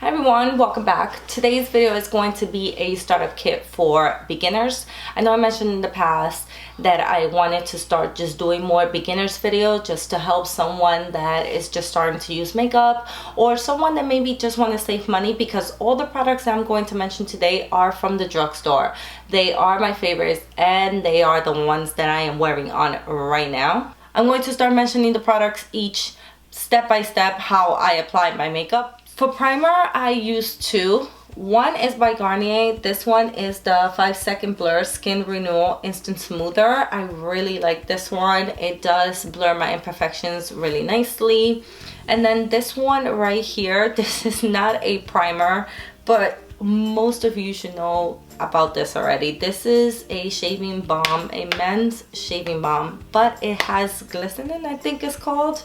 Hi everyone, welcome back. Today's video is going to be a startup kit for beginners. I know I mentioned in the past that I wanted to start just doing more beginners video just to help someone that is just starting to use makeup or someone that maybe just want to save money, because all the products that I'm going to mention today are from the drugstore. They are my favorites and they are the ones that I am wearing on right now. I'm going to start mentioning the products each step by step how I apply my makeup. For primer, I use two. One is by Garnier. This one is the 5-Second Blur Skin Renewal Instant Smoother. I really like this one. It does blur my imperfections really nicely. And then this one right here, this is not a primer, but most of you should know about this already. This is a shaving balm, a men's shaving balm, but it has glycerin, I think it's called,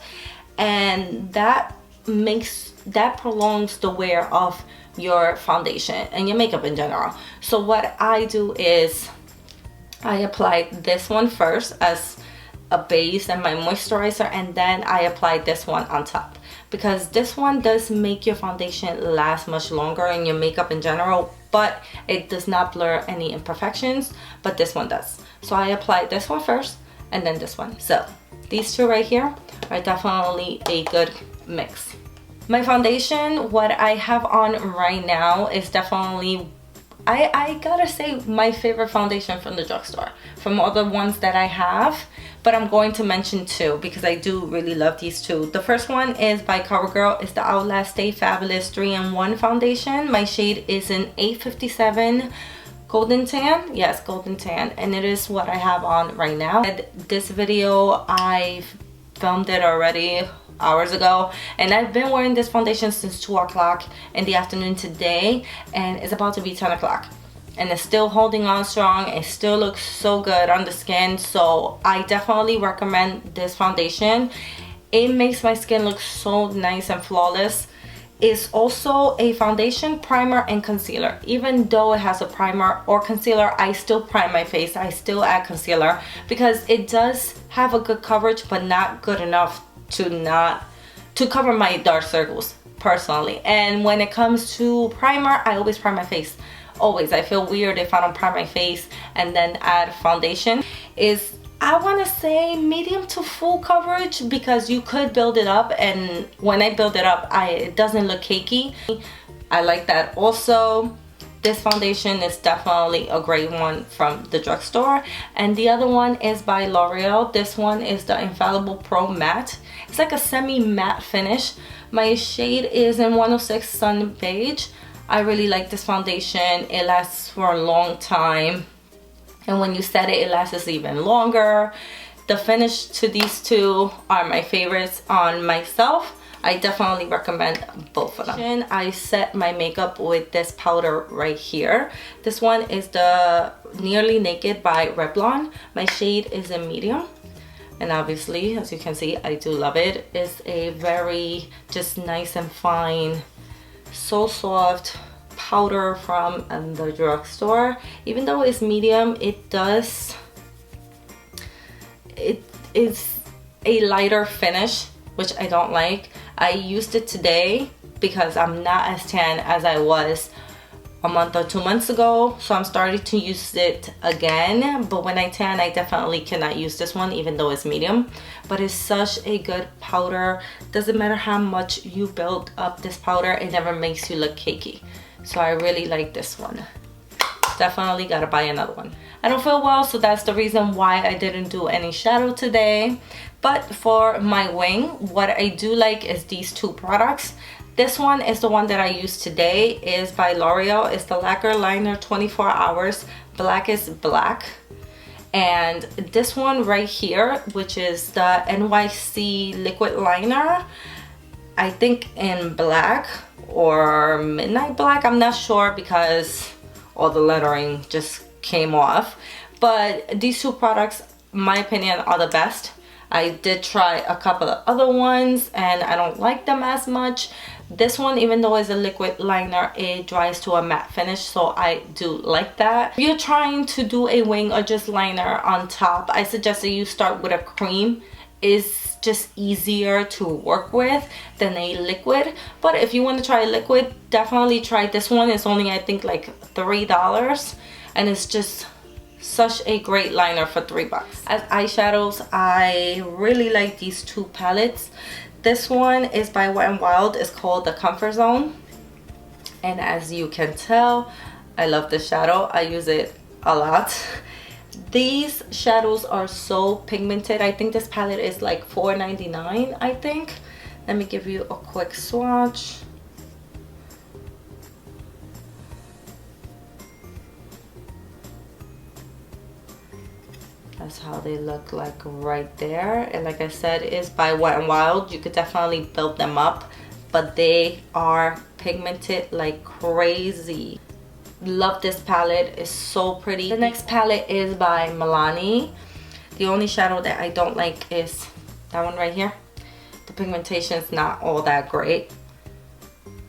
and that prolongs the wear of your foundation and your makeup in general. So what I do is I apply this one first as a base and my moisturizer, and then I apply this one on top, because this one does make your foundation last much longer and your makeup in general, but it does not blur any imperfections, but this one does. So I apply this one first and then this one. So these two right here are definitely a good mix. My foundation, what I have on right now, is definitely, I gotta say, my favorite foundation from the drugstore, from all the ones that I have, but I'm going to mention two because I do really love these two. The first one is by Covergirl. It's the Outlast Stay Fabulous 3-in-1 foundation. My shade is an 857 golden tan. Yes, golden tan, and it is what I have on right now. This video, I filmed it already hours ago, and I've been wearing this foundation since 2 o'clock in the afternoon today, and it's about to be 10 o'clock and it's still holding on strong. It still looks so good on the skin, so I definitely recommend this foundation. It makes my skin look so nice and flawless. It's also a foundation, primer, and concealer. Even though it has a primer or concealer, I still prime my face. I still add concealer because it does have a good coverage, but not good enough to cover my dark circles personally. And when it comes to primer, I always prime my face. Always. I feel weird if I don't prime my face and then add foundation. Is, I want to say, medium to full coverage, because you could build it up, and when I build it up, it doesn't look cakey. I like that. Also, this foundation is definitely a great one from the drugstore. And the other one is by L'Oreal. This one is the Infallible Pro Matte. It's like a semi-matte finish. My shade is in 106 Sun Beige. I really like this foundation. It lasts for a long time, and when you set it, it lasts even longer. The finish to these two are my favorites on myself. I definitely recommend both of them. I set my makeup with this powder right here. This one is the Nearly Naked by Revlon. My shade is in medium, and obviously, as you can see, I do love it. It's a very just nice and fine, so soft powder from the drugstore. Even though it's medium, it is a lighter finish, which I don't like. I used it today because I'm not as tan as I was a month or 2 months ago, so I'm starting to use it again. But when I tan, I definitely cannot use this one, even though it's medium. But it's such a good powder. Doesn't matter how much you build up this powder, it never makes you look cakey. So I really like this one. Definitely gotta buy another one. I don't feel well, so that's the reason why I didn't do any shadow today. But for my wing, what I do like is these two products. This one is the one that I use today, is by L'Oreal. It's the Lacquer Liner 24 Hours Black is Black. And this one right here, which is the NYC Liquid Liner, I think in black or midnight black, I'm not sure because all the lettering just came off. But these two products, in my opinion, are the best. I did try a couple of other ones and I don't like them as much. This one, even though it's a liquid liner, it dries to a matte finish, so I do like that. If you're trying to do a wing or just liner on top, I suggest that you start with a cream is just easier to work with than a liquid. But if you want to try a liquid, definitely try this one. It's only, I think, like $3, and it's just such a great liner for $3. As eyeshadows, I really like these two palettes. This one is by Wet n Wild. It's called the Comfort Zone, and as you can tell, I love this shadow. I use it a lot. These shadows are so pigmented. I think this palette is like $4.99, I think. Let me give you a quick swatch. That's how they look like right there. And like I said, it's by Wet n Wild. You could definitely build them up, but they are pigmented like crazy. Love this palette. It's so pretty. The next palette is by Milani. The only shadow that I don't like is that one right here. The pigmentation is not all that great.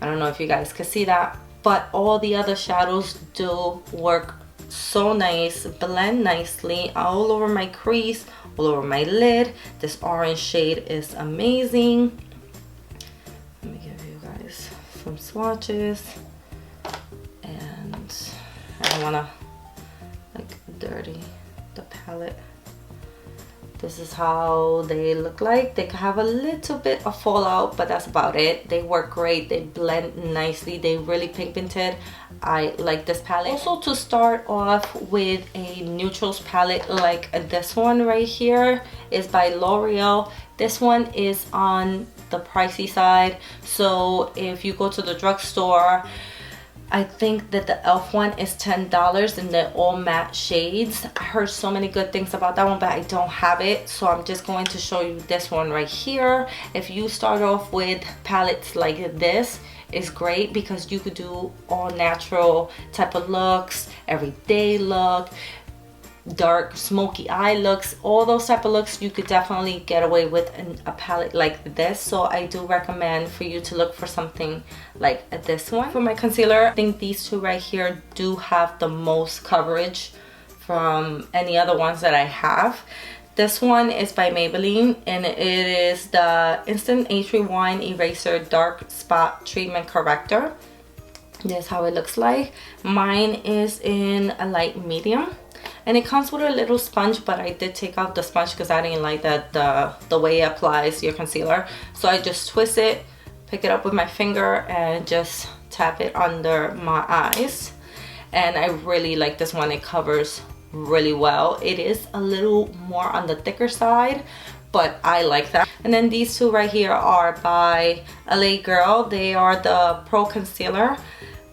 I don't know if you guys can see that, but all the other shadows do work so nice, blend nicely all over my crease, all over my lid. This orange shade is amazing. Let me give you guys some swatches. I don't want to like dirty the palette. This is how they look like. They have a little bit of fallout, but that's about it. They work great. They blend nicely. They really pigmented. I like this palette. Also, to start off with a neutrals palette like this one right here is by L'Oreal. This one is on the pricey side. So if you go to the drugstore, I think that the e.l.f. one is $10 and they're all matte shades. I heard so many good things about that one, but I don't have it. So I'm just going to show you this one right here. If you start off with palettes like this, it's great because you could do all natural type of looks, everyday look, dark smoky eye looks, all those type of looks. You could definitely get away with a palette like this. So I do recommend for you to look for something like this one. For my concealer, I think these two right here do have the most coverage from any other ones that I have. This one is by Maybelline, and it is the Instant Age Rewind Eraser Dark Spot Treatment Corrector. This is how it looks like. Mine is in a light medium. And it comes with a little sponge, but I did take out the sponge because I didn't like that the way it applies your concealer. So I just twist it, pick it up with my finger, and just tap it under my eyes. And I really like this one. It covers really well. It is a little more on the thicker side, but I like that. And then these two right here are by LA Girl. They are the Pro Concealer.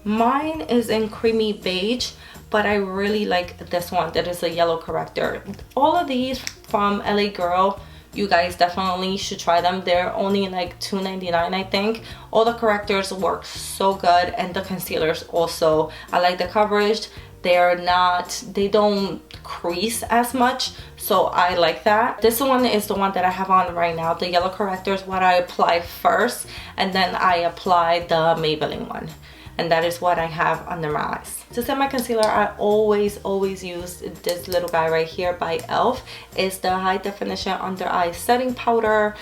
Mine is in Creamy Beige, but I really like this one that is a yellow corrector. All of these from LA Girl, you guys definitely should try them. They're only like $2.99, I think. All the correctors work so good, and the concealers also. I like the coverage. They don't crease as much, so I like that. This one is the one that I have on right now. The yellow corrector is what I apply first, and then I apply the Maybelline one. And that is what I have under my eyes. To set my concealer, I always use this little guy right here by e.l.f. It's the High Definition Under Eye Setting Powder.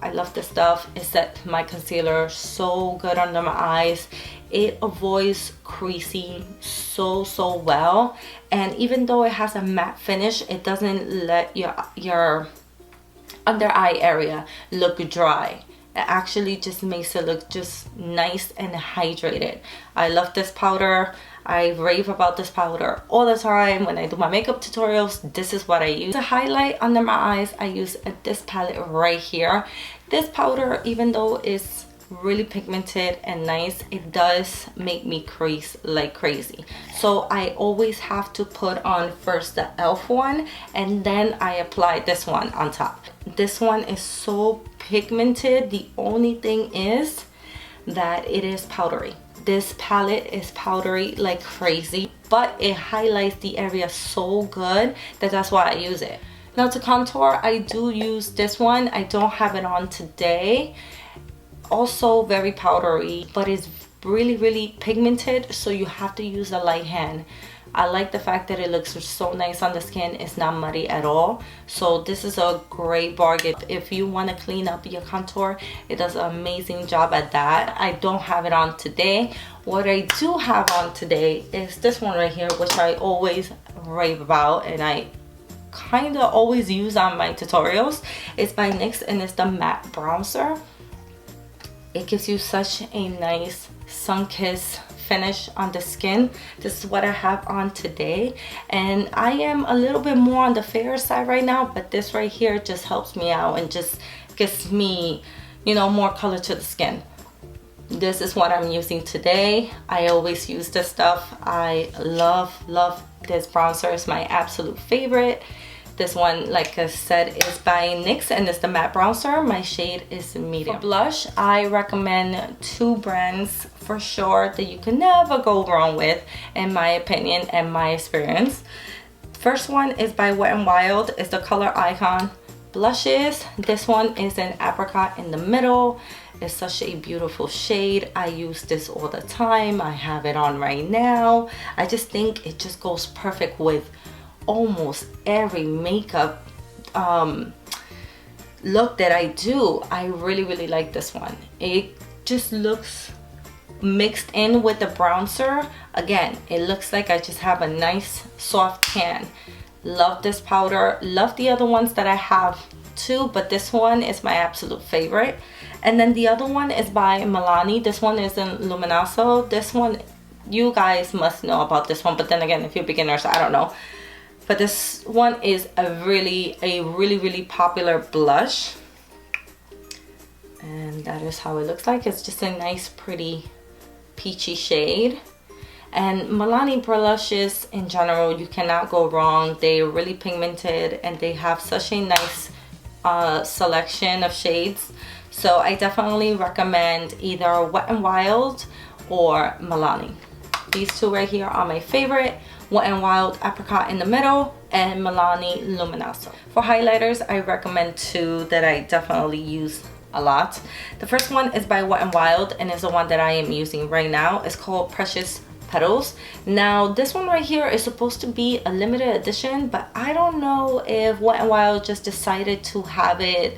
I love this stuff. It sets my concealer so good under my eyes. It avoids creasing so well. And even though it has a matte finish, it doesn't let your under eye area look dry. It actually just makes it look just nice and hydrated. I love this powder. I rave about this powder all the time. When I do my makeup tutorials, this is what I use. To highlight under my eyes, I use this palette right here. This powder, even though it's really pigmented and nice, it does make me crease like crazy. So I always have to put on first the e.l.f. one, and then I apply this one on top. This one is so pigmented. The only thing is that it is powdery. This palette is powdery like crazy, but it highlights the area so good that that's why I use it. Now to contour, I do use this one. I don't have it on today. Also very powdery, but it's really pigmented, so you have to use a light hand. I like the fact that it looks so nice on the skin. It's not muddy at all. So this is a great bargain. If you want to clean up your contour, it does an amazing job at that. I don't have it on today. What I do have on today is this one right here, which I always rave about and I kind of always use on my tutorials. It's by NYX and it's the matte bronzer. It gives you such a nice sun-kissed finish on the skin. This is what I have on today, and I am a little bit more on the fair side right now, but this right here just helps me out and just gives me, you know, more color to the skin. This is what I'm using today. I always use this stuff. I love this bronzer. It's my absolute favorite. This one, like I said, is by NYX and it's the matte bronzer. My shade is medium. For blush, I recommend two brands for sure that you can never go wrong with, in my opinion and my experience. First one is by Wet n Wild. It's the color Icon blushes. This one is an apricot in the middle. It's such a beautiful shade. I use this all the time. I have it on right now. I just think it just goes perfect with almost every makeup look that I do. I really like this one. It just looks mixed in with the bronzer. Again, it looks like I just have a nice soft tan. Love this powder. Love the other ones that I have too, but this one is my absolute favorite. And then the other one is by Milani. This one is in Luminoso. This one, you guys must know about this one, but then again, if you're beginners, I don't know. But this one is a really popular blush, and that is how it looks like. It's just a nice pretty peachy shade. And Milani blushes in general, you cannot go wrong. They're really pigmented and they have such a nice selection of shades. So I definitely recommend either Wet n Wild or Milani. These two right here are my favorite. Wet n Wild Apricot in the middle and Milani Luminoso. For highlighters, I recommend two that I definitely use a lot. The first one is by Wet n Wild and is the one that I am using right now. It's called Precious Petals. Now this one right here is supposed to be a limited edition, but I don't know if Wet n Wild just decided to have it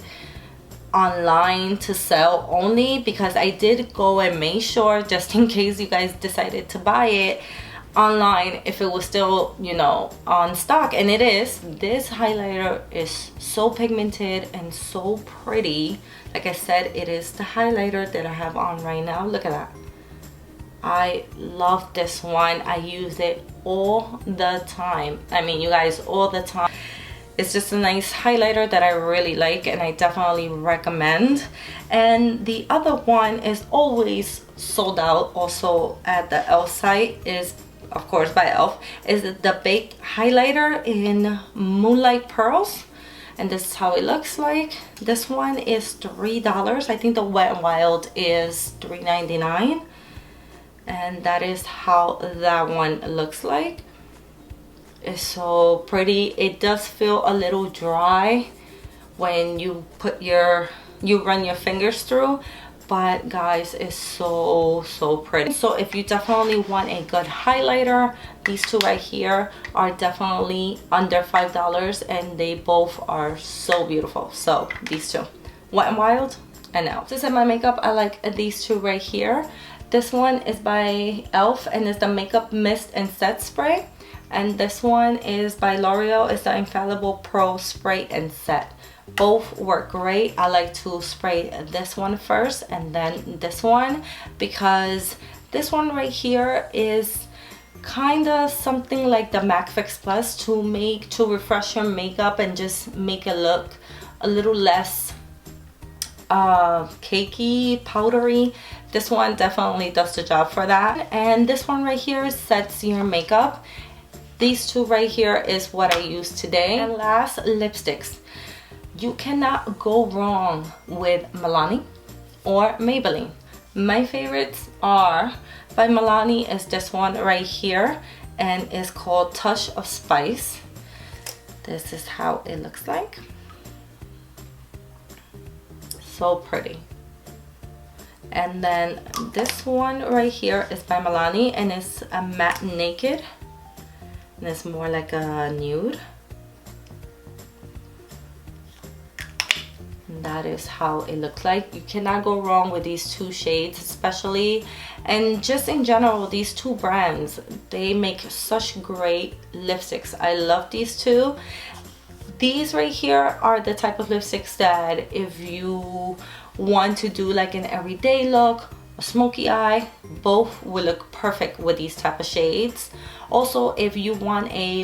online to sell only, because I did go and make sure just in case you guys decided to buy it online if it was still, you know, on stock, and it is. This highlighter is so pigmented and so pretty. Like I said, it is the highlighter that I have on right now. Look at that. I love this one. I use it all the time. I mean, you guys, all the time. It's just a nice highlighter that I really like and I definitely recommend. And the other one is always sold out also at the e.l.f. site, is of course by e.l.f. is the Beige highlighter in Moonlight Pearls, and this is how it looks like. This one is $3. I think the Wet n Wild is $3.99, and that is how that one looks like. It's so pretty. It does feel a little dry when you put you run your fingers through, but guys, it's so pretty. So if you definitely want a good highlighter, these two right here are definitely under $5 and they both are so beautiful. So these two, Wet n Wild and e.l.f. To set my makeup, I like these two right here. This one is by e.l.f. and it's the Makeup Mist and Set Spray, and this one is by L'Oreal. It's the Infallible Pro Spray and Set. Both work great. I like to spray this one first and then this one, because this one right here is kind of something like the MAC Fix Plus to refresh your makeup and just make it look a little less cakey, powdery. This one definitely does the job for that. And this one right here sets your makeup. These two right here is what I use today. And last, lipsticks. You cannot go wrong with Milani or Maybelline. My favorites are by Milani is this one right here, and it's called Touch of Spice. This is how it looks like. So pretty. And then this one right here is by Milani and it's a Matte Naked. and it's more like a nude. And that is how it looks like. You cannot go wrong with these two shades especially, and just in general, these two brands, they make such great lipsticks. I love these two. These right here are the type of lipsticks that if you want to do like an everyday look, a smoky eye, both will look perfect with these type of shades. Also, if you want a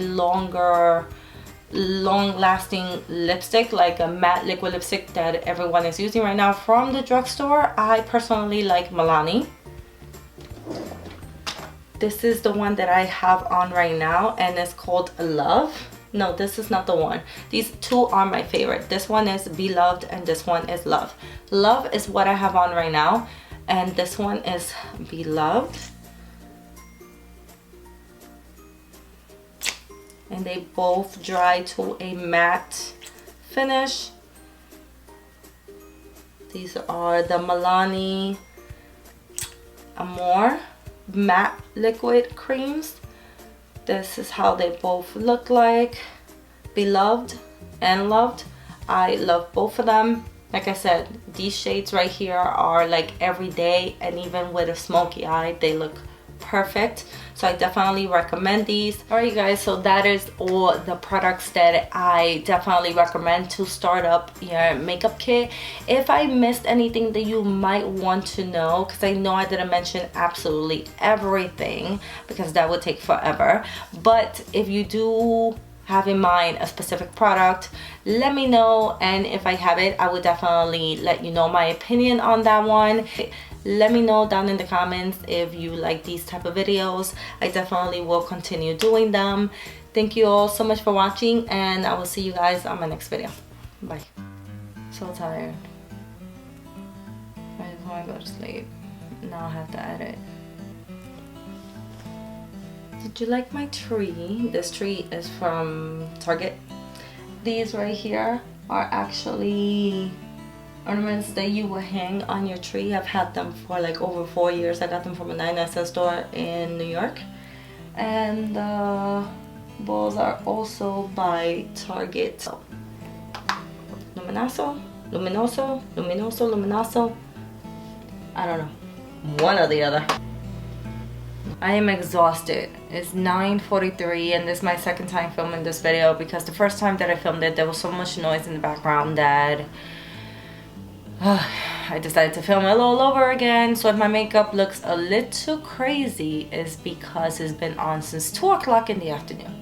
long-lasting lipstick, like a matte liquid lipstick that everyone is using right now from the drugstore, I personally like Milani. This is the one that I have on right now, and it's called Love. No, this is not the one. These two are my favorite. This one is Beloved and this one is Love. Love is what I have on right now, and this one is Beloved. And they both dry to a matte finish. These are the Milani Amore matte liquid creams. This is how they both look like. Beloved and Loved. I love both of them. Like I said, these shades right here are like everyday, and even with a smoky eye, they look perfect. So I definitely recommend these. Alright guys, so that is all the products that I definitely recommend to start up your makeup kit. If I missed anything that you might want to know, because I know I didn't mention absolutely everything because that would take forever, but if you do have in mind a specific product, let me know, and if I have it, I would definitely let you know my opinion on that one. Let me know down in the comments if you like these type of videos. I definitely will continue doing them. Thank you all so much for watching, and I will see you guys on my next video. Bye. So tired. I just want to go to sleep. Now I have to edit. Did you like my tree? This tree is from Target. These right here are actually ornaments that you will hang on your tree. I've had them for like over 4 years. I got them from a 99-cent store in New York. And the balls are also by Target. So, Luminoso, Luminoso, Luminoso, Luminoso. I don't know. One or the other. I am exhausted. It's 9:43 and this is my second time filming this video because the first time that I filmed it, there was so much noise in the background that I decided to film it all over again. So if my makeup looks a little crazy, it's because it's been on since 2 o'clock in the afternoon.